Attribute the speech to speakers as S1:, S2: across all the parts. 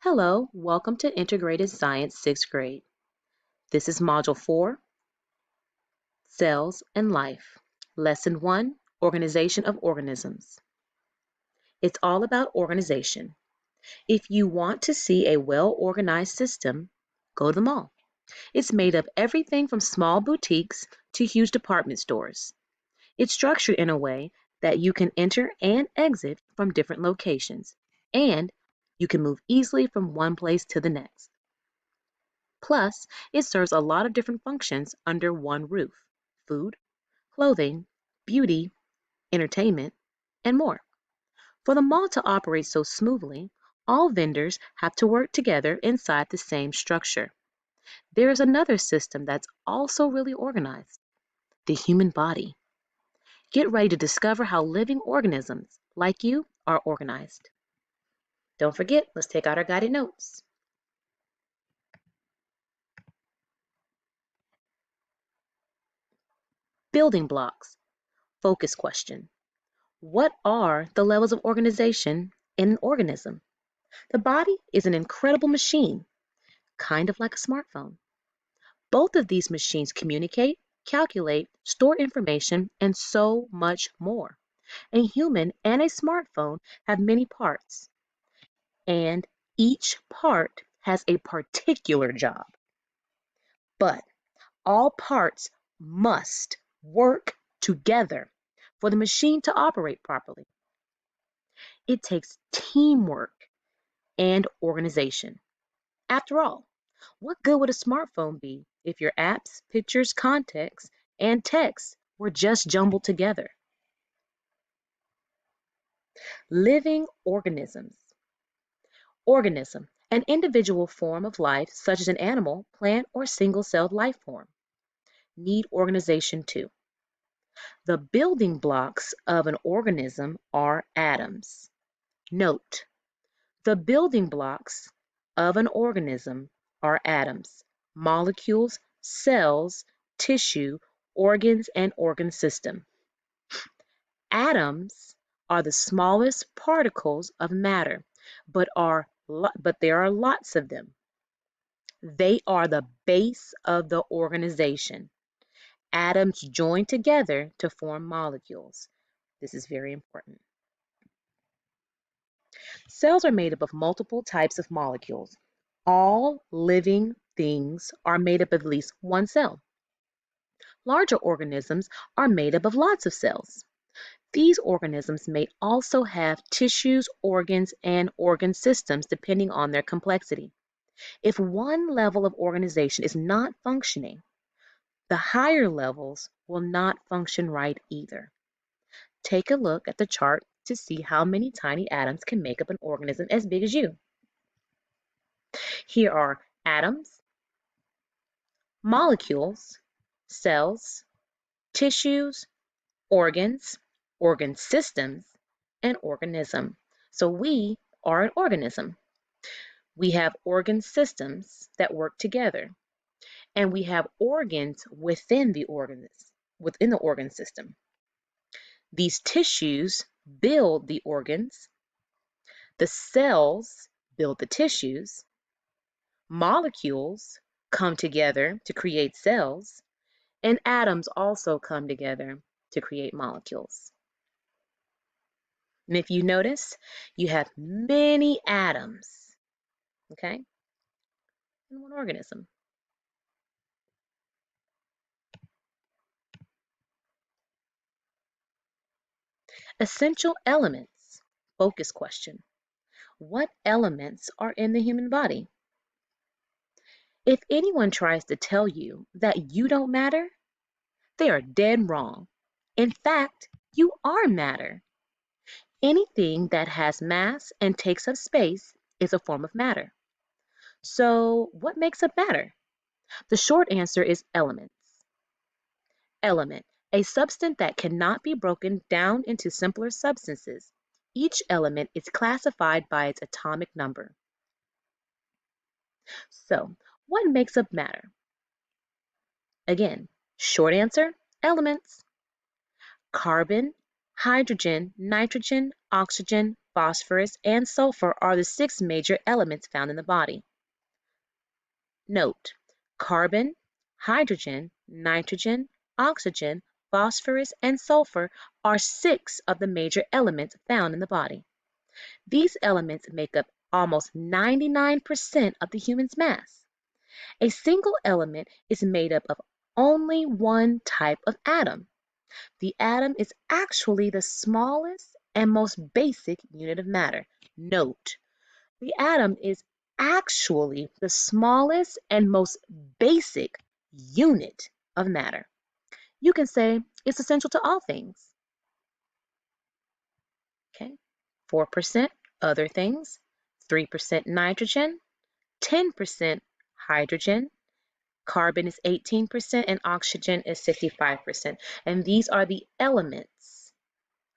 S1: Hello, welcome to Integrated Science 6th grade. This is Module 4, Cells and Life. Lesson 1, Organization of Organisms. It's all about organization. If you want to see a well-organized system, go to the mall. It's made of everything from small boutiques to huge department stores. It's structured in a way that you can enter and exit from different locations, and you can move easily from one place to the next. Plus, it serves a lot of different functions under one roof: food, clothing, beauty, entertainment, and more. For the mall to operate so smoothly, all vendors have to work together inside the same structure. There is another system that's also really organized: the human body. Get ready to discover how living organisms like you are organized. Don't forget, let's take out our guided notes. Building blocks. Focus question. What are the levels of organization in an organism? The body is an incredible machine, kind of like a smartphone. Both of these machines communicate, calculate, store information, and so much more. A human and a smartphone have many parts, and each part has a particular job. But all parts must work together for the machine to operate properly. It takes teamwork and organization. After all, what good would a smartphone be if your apps, pictures, contacts, and texts were just jumbled together? Living organisms. Organism, an individual form of life such as an animal, plant, or single-celled life form, need organization too. The building blocks of an organism are atoms. Note, the building blocks of an organism are atoms, molecules, cells, tissue, organs, and organ system. Atoms are the smallest particles of matter, but there are lots of them. They are the base of the organization. Atoms join together to form molecules. This is very important. Cells are made up of multiple types of molecules. All living things are made up of at least one cell. Larger organisms are made up of lots of cells. These organisms may also have tissues, organs, and organ systems depending on their complexity. If one level of organization is not functioning, the higher levels will not function right either. Take a look at the chart to see how many tiny atoms can make up an organism as big as you. Here are atoms, molecules, cells, tissues, organs, organ systems, and organism. So we are an organism. We have organ systems that work together, and we have organs within the organ system. These tissues build the organs, the cells build the tissues, molecules come together to create cells, and atoms also come together to create molecules. And if you notice, you have many atoms, okay, in one organism. Essential elements. Focus question. What elements are in the human body? If anyone tries to tell you that you don't matter, they are dead wrong. In fact, you are matter. Anything that has mass and takes up space is a form of matter. So, what makes up matter? The short answer is elements. Element, a substance that cannot be broken down into simpler substances. Each element is classified by its atomic number. So, what makes up matter? Again, short answer, elements. Carbon, hydrogen, nitrogen, oxygen, phosphorus, and sulfur are the 6 major elements found in the body. Note, carbon, hydrogen, nitrogen, oxygen, phosphorus, and sulfur are 6 of the major elements found in the body. These elements make up almost 99% of the human's mass. A single element is made up of only one type of atom. The atom is actually the smallest and most basic unit of matter. Note, the atom is actually the smallest and most basic unit of matter. You can say it's essential to all things. Okay, 4% other things, 3% nitrogen, 10% hydrogen, carbon is 18%, and oxygen is 65%. And these are the elements,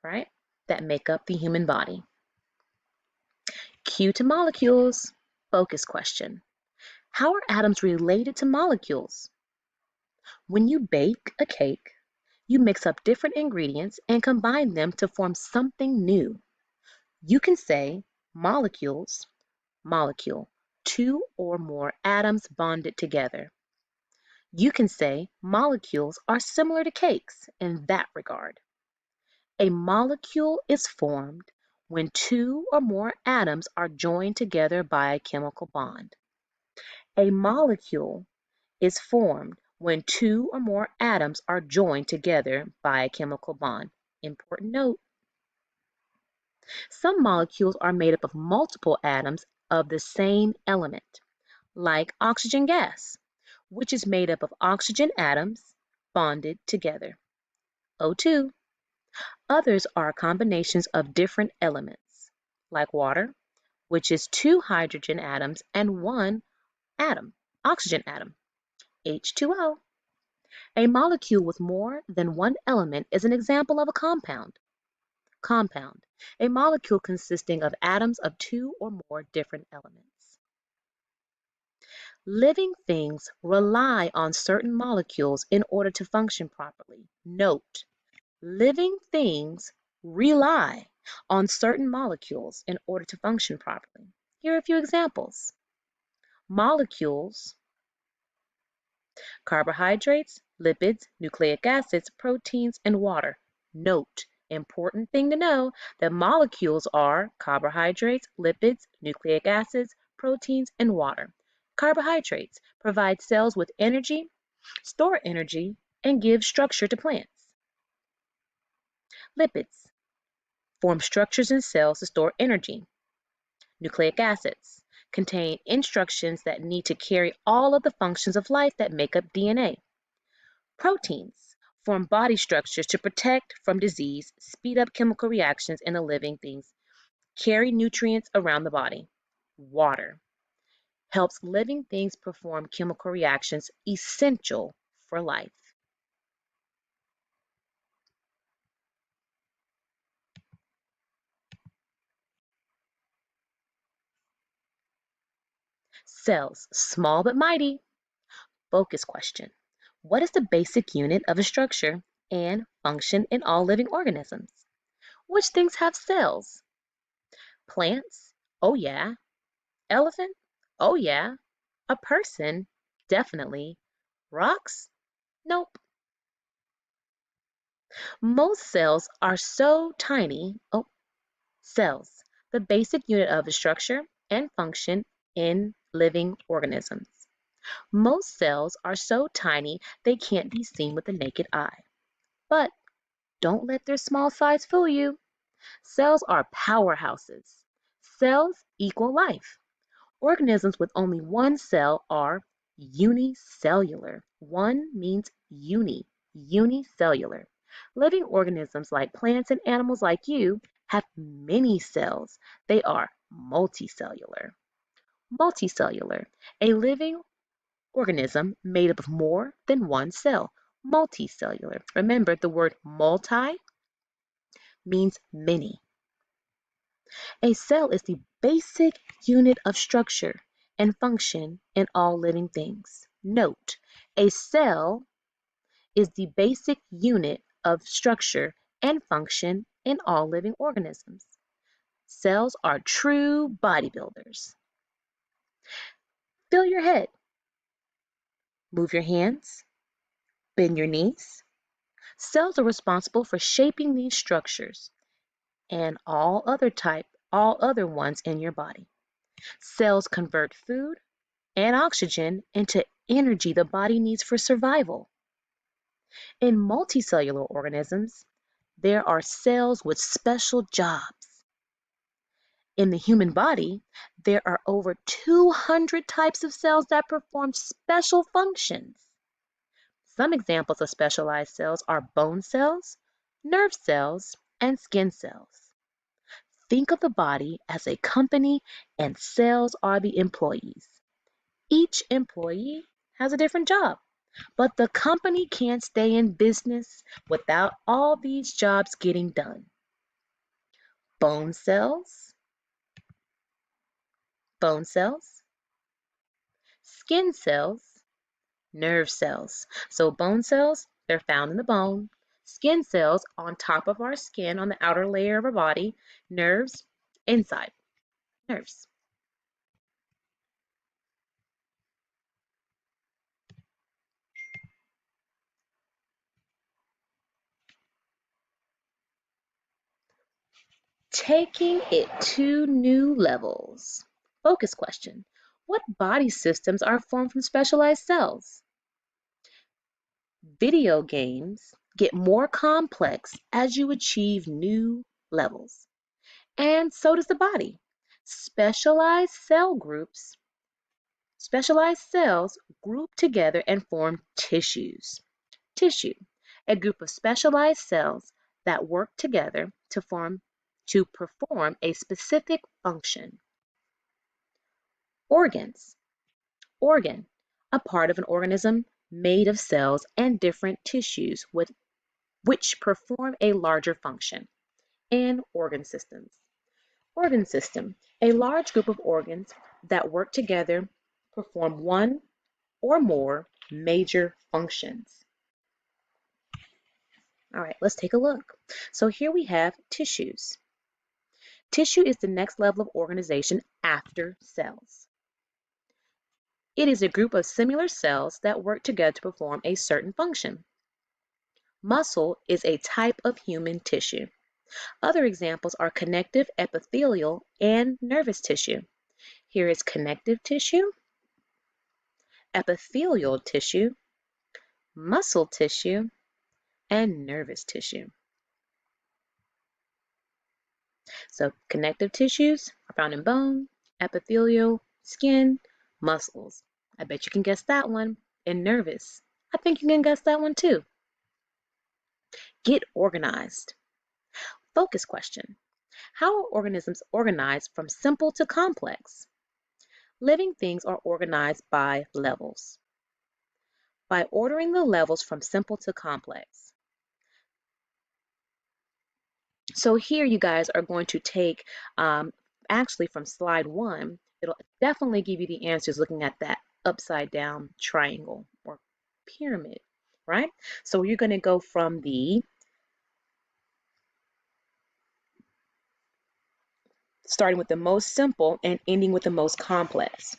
S1: right, that make up the human body. Q to molecules. Focus question. How are atoms related to molecules? When you bake a cake, you mix up different ingredients and combine them to form something new. You can say molecules, molecule, 2 or more atoms bonded together. You can say molecules are similar to cakes in that regard. A molecule is formed when 2 or more atoms are joined together by a chemical bond. A molecule is formed when 2 or more atoms are joined together by a chemical bond. Important note. Some molecules are made up of multiple atoms of the same element, like oxygen gas, which is made up of oxygen atoms bonded together, O2. Others are combinations of different elements, like water, which is 2 hydrogen atoms and 1 atom, oxygen atom, H2O. A molecule with more than one element is an example of a compound. Compound, a molecule consisting of atoms of 2 or more different elements. Living things rely on certain molecules in order to function properly. Note, living things rely on certain molecules in order to function properly. Here are a few examples. Molecules: carbohydrates, lipids, nucleic acids, proteins, and water. Note, important thing to know, that molecules are carbohydrates, lipids, nucleic acids, proteins, and water. Carbohydrates provide cells with energy, store energy, and give structure to plants. Lipids form structures in cells to store energy. Nucleic acids contain instructions that need to carry all of the functions of life that make up DNA. Proteins form body structures to protect from disease, speed up chemical reactions in the living things, carry nutrients around the body. Water helps living things perform chemical reactions essential for life. Cells, small but mighty. Focus question. What is the basic unit of a structure and function in all living organisms? Which things have cells? Plants? Oh yeah. Elephant? Oh yeah. A person? Definitely. Rocks? Nope. Most cells are so tiny. Oh, cells, the basic unit of the structure and function in living organisms. Most cells are so tiny they can't be seen with the naked eye. But don't let their small size fool you. Cells are powerhouses. Cells equal life. Organisms with only one cell are unicellular. One means unicellular. Living organisms like plants and animals like you have many cells. They are multicellular. Multicellular, a living organism made up of more than one cell. Multicellular. Remember, the word multi means many. A cell is the basic unit of structure and function in all living things. Note, a cell is the basic unit of structure and function in all living organisms. Cells are true bodybuilders. Feel your head. Move your hands. Bend your knees. Cells are responsible for shaping these structures and all other ones in your body. Cells convert food and oxygen into energy the body needs for survival. In multicellular organisms, there are cells with special jobs. In the human body, there are over 200 types of cells that perform special functions. Some examples of specialized cells are bone cells, nerve cells, and skin cells. Think of the body as a company and cells are the employees. Each employee has a different job, but the company can't stay in business without all these jobs getting done. Bone cells, bone cells, skin cells, nerve cells. So bone cells, they're found in the bone. Skin cells on top of our skin on the outer layer of our body. Nerves inside. Nerves. Taking it to new levels. Focus question. What body systems are formed from specialized cells? Video games get more complex as you achieve new levels. And so does the body. Specialized cell groups, specialized cells group together and form tissues. Tissue, a group of specialized cells that work together to perform a specific function. Organs. Organ, a part of an organism made of cells and different tissues which perform a larger function. And organ systems. Organ system, a large group of organs that work together, perform one or more major functions. All right, let's take a look. So here we have tissues. Tissue is the next level of organization after cells. It is a group of similar cells that work together to perform a certain function. Muscle is a type of human tissue. Other examples are connective, epithelial, and nervous tissue. Here is connective tissue, epithelial tissue, muscle tissue, and nervous tissue. So connective tissues are found in bone, epithelial, skin, muscles. I bet you can guess that one. And nervous. I think you can guess that one too. Get organized. Focus question. How are organisms organized from simple to complex? Living things are organized by levels. By ordering the levels from simple to complex. So here you guys are going to take, actually from slide 1, it'll definitely give you the answers looking at that upside down triangle or pyramid, right? So you're going to go from starting with the most simple and ending with the most complex.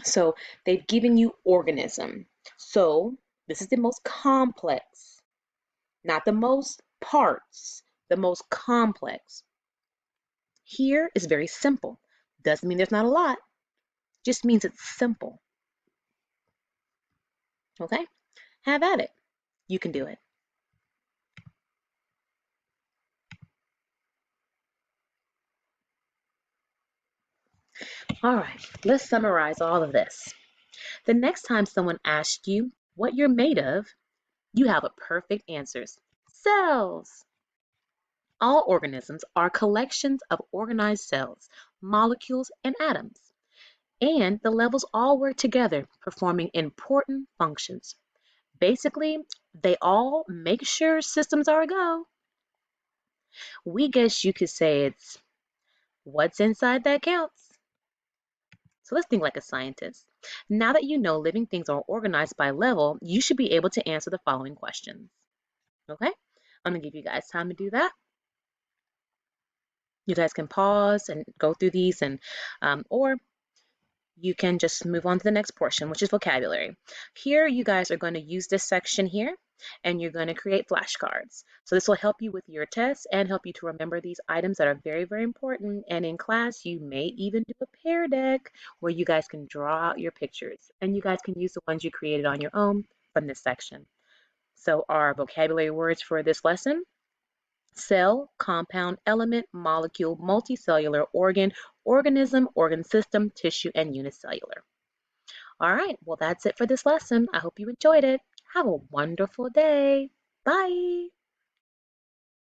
S1: So they've given you organism. So this is the most complex, not the most parts, the most complex. Here is very simple. Doesn't mean there's not a lot, just means it's simple. Okay? Have at it. You can do it. All right, let's summarize all of this. The next time someone asks you what you're made of, you have a perfect answers. Cells. All organisms are collections of organized cells, molecules, and atoms. And the levels all work together, performing important functions. Basically, they all make sure systems are a go. We guess you could say it's what's inside that counts. So let's think like a scientist. Now that you know living things are organized by level, you should be able to answer the following questions. Okay? I'm gonna give you guys time to do that. You guys can pause and go through these, and or you can just move on to the next portion, which is vocabulary. Here, you guys are going to use this section here, and you're going to create flashcards. So this will help you with your tests and help you to remember these items that are very, very important. And in class, you may even do a pear deck where you guys can draw out your pictures, and you guys can use the ones you created on your own from this section. So our vocabulary words for this lesson: cell, compound, element, molecule, multicellular, organ, organism, organ system, tissue, and unicellular. All right, well, that's it for this lesson. I hope you enjoyed it. Have a wonderful day. Bye.